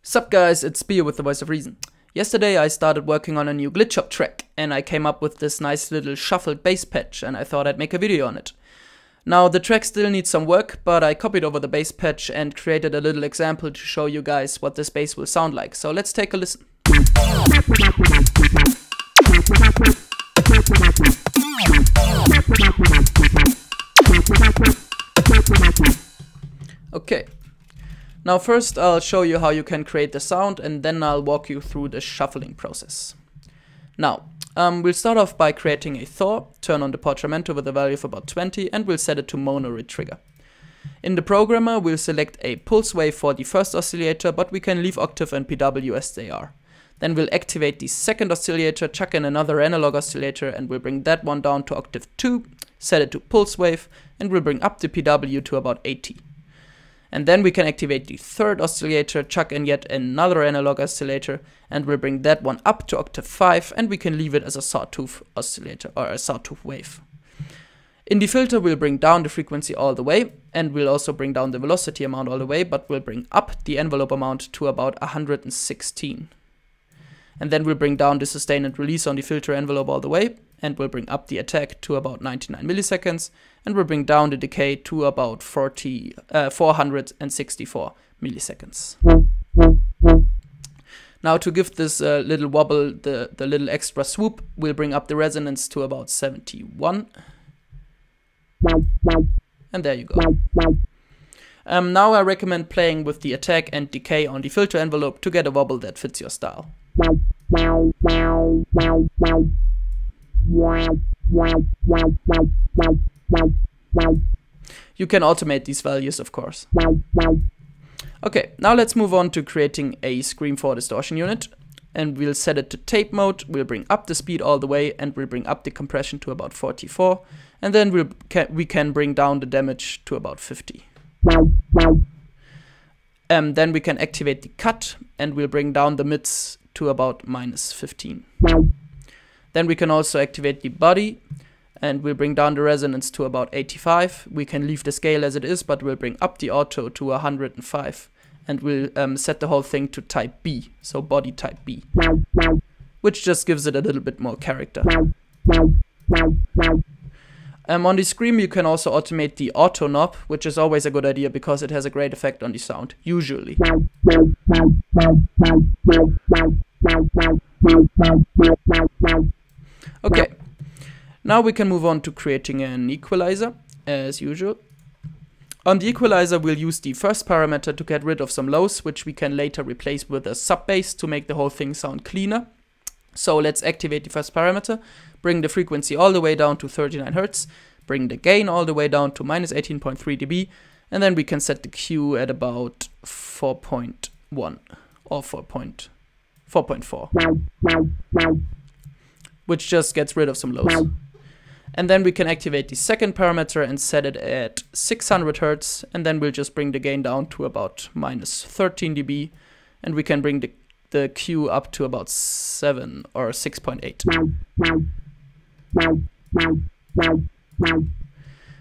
Sup guys, it's Speo with the Voice of Reason. Yesterday I started working on a new glitch shop track and I came up with this nice little shuffled bass patch and I thought I'd make a video on it. Now the track still needs some work, but I copied over the bass patch and created a little example to show you guys what this bass will sound like. So let's take a listen. Okay. Now first I'll show you how you can create the sound and then I'll walk you through the shuffling process. Now, we'll start off by creating a Thor, turn on the portamento with a value of about 20 and we'll set it to mono retrigger. In the programmer we'll select a pulse wave for the first oscillator, but we can leave octave and PW as they are. Then we'll activate the second oscillator, chuck in another analog oscillator and we'll bring that one down to octave 2, set it to pulse wave and we'll bring up the PW to about 80. And then we can activate the third oscillator, chuck in yet another analog oscillator, and we'll bring that one up to octave 5, and we can leave it as a sawtooth oscillator, or a sawtooth wave. In the filter we'll bring down the frequency all the way, and we'll also bring down the velocity amount all the way, but we'll bring up the envelope amount to about 116. And then we'll bring down the sustain and release on the filter envelope all the way, and we'll bring up the attack to about 99 milliseconds, and we'll bring down the decay to about 464 milliseconds. Now to give this little wobble the little extra swoop, we'll bring up the resonance to about 71. And there you go. Now I recommend playing with the attack and decay on the filter envelope to get a wobble that fits your style. You can automate these values, of course. Okay, now let's move on to creating a Scream 4 distortion unit. And we'll set it to tape mode, we'll bring up the speed all the way, and we'll bring up the compression to about 44. And then we can bring down the damage to about 50. Then we can activate the cut, and we'll bring down the mids to about -15. Then we can also activate the body, and we'll bring down the resonance to about 85. We can leave the scale as it is, but we'll bring up the auto to 105. And we'll set the whole thing to type B, so body type B, which just gives it a little bit more character. On the Scream you can also automate the auto knob, which is always a good idea because it has a great effect on the sound, usually. Okay, now we can move on to creating an equalizer, as usual. On the equalizer we'll use the first parameter to get rid of some lows, which we can later replace with a sub bass to make the whole thing sound cleaner. So let's activate the first parameter, bring the frequency all the way down to 39 Hz, bring the gain all the way down to -18.3 dB, and then we can set the Q at about 4.1 or 4.4, which just gets rid of some lows. And then we can activate the second parameter and set it at 600 Hz, and then we'll just bring the gain down to about -13 dB, and we can bring the Q up to about 7 or 6.8.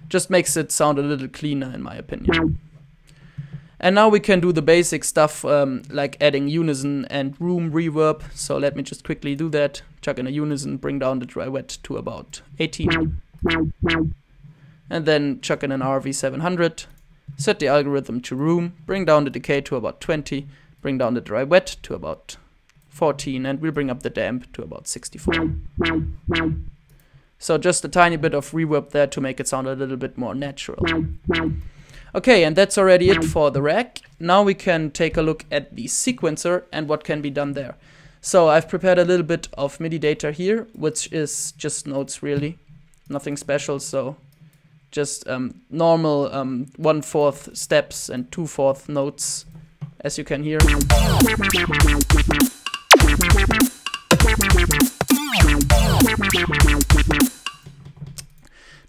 Just makes it sound a little cleaner in my opinion. And now we can do the basic stuff like adding unison and room reverb. So let me just quickly do that. Chuck in a unison, bring down the dry wet to about 18. And then chuck in an RV700. Set the algorithm to room, bring down the decay to about 20. Bring down the dry wet to about 14, and we'll bring up the damp to about 64. So just a tiny bit of reverb there to make it sound a little bit more natural. Okay, and that's already it for the rack. Now we can take a look at the sequencer and what can be done there. So I've prepared a little bit of MIDI data here, which is just notes really, nothing special. So just normal 1/4 steps and 2/4 notes, as you can hear.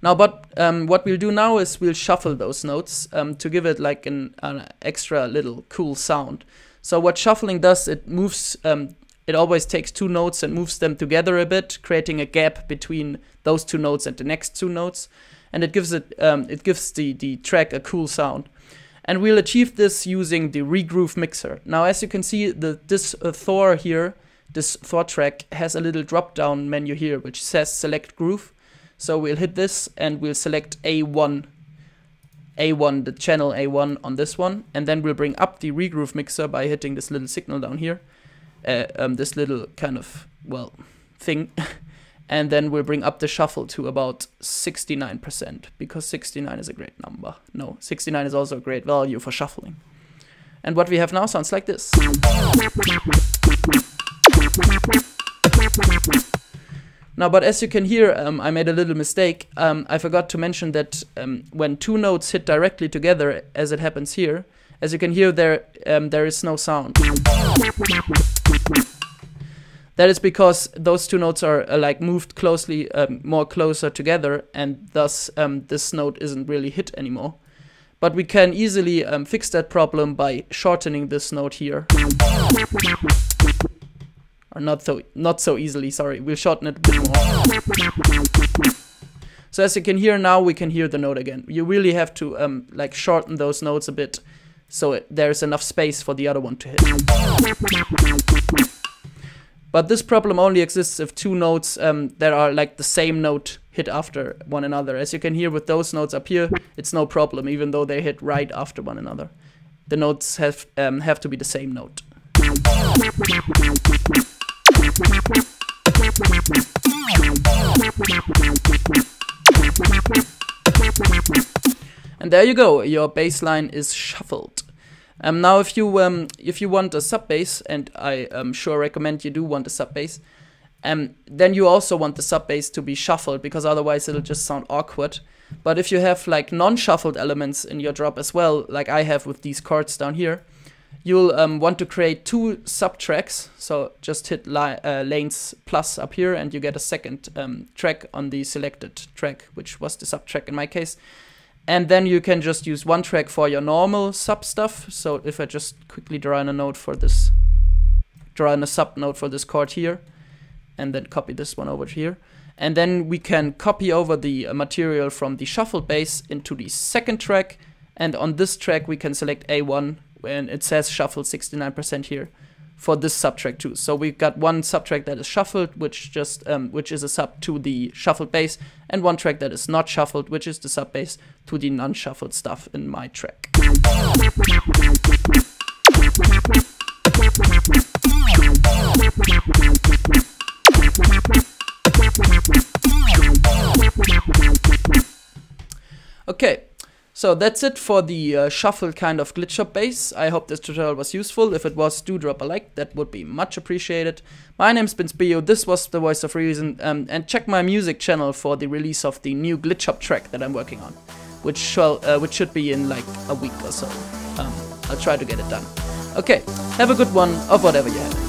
Now, but what we'll do now is we'll shuffle those notes to give it like an extra little cool sound. So what shuffling does, it moves, it always takes two notes and moves them together a bit, creating a gap between those two notes and the next two notes, and it gives the track a cool sound. And we'll achieve this using the regroove mixer. Now, as you can see, this Thor here, this Thor track has a little drop down menu here which says select groove. So we'll hit this and we'll select A1, the channel A1 on this one, and then we'll bring up the regroove mixer by hitting this little signal down here, this little kind of, well, thing, and then we'll bring up the shuffle to about 69%, because 69 is a great number. No, 69 is also a great value for shuffling. And what we have now sounds like this. Now, but as you can hear, I made a little mistake. I forgot to mention that when two notes hit directly together, as it happens here, as you can hear, there is no sound. That is because those two notes are like moved closely, more closer together, and thus this note isn't really hit anymore. But we can easily fix that problem by shortening this note here. Or not so easily, sorry. We'll shorten it a bit more. So as you can hear now, we can hear the note again. You really have to like shorten those notes a bit so there's enough space for the other one to hit. But this problem only exists if two notes that are like the same note hit after one another. As you can hear with those notes up here, it's no problem, even though they hit right after one another. The notes have to be the same note. And there you go, your bass line is shuffled. Now if you want a sub bass, and I sure recommend you do want a sub bass, then you also want the sub bass to be shuffled, because otherwise it'll just sound awkward. But if you have like non-shuffled elements in your drop as well, like I have with these chords down here, you'll want to create two sub-tracks. So just hit lanes plus up here and you get a second track on the selected track, which was the sub-track in my case. And then you can just use one track for your normal sub stuff. So if I just quickly draw in a note for this, draw in a sub note for this chord here, and then copy this one over here. And then we can copy over the material from the shuffled bass into the second track. And on this track we can select A1, and it says shuffled 69% here for this subtrack too. So we've got one subtrack that is shuffled, which is a sub to the shuffled bass, and one track that is not shuffled, which is the sub bass to the non-shuffled stuff in my track. Okay. So that's it for the shuffle kind of glitch up bass. I hope this tutorial was useful. If it was, do drop a like, that would be much appreciated. My name's been Speo, this was The Voice of Reason, and check my music channel for the release of the new glitch up track that I'm working on, which should be in like a week or so. I'll try to get it done. Okay, have a good one of whatever you have.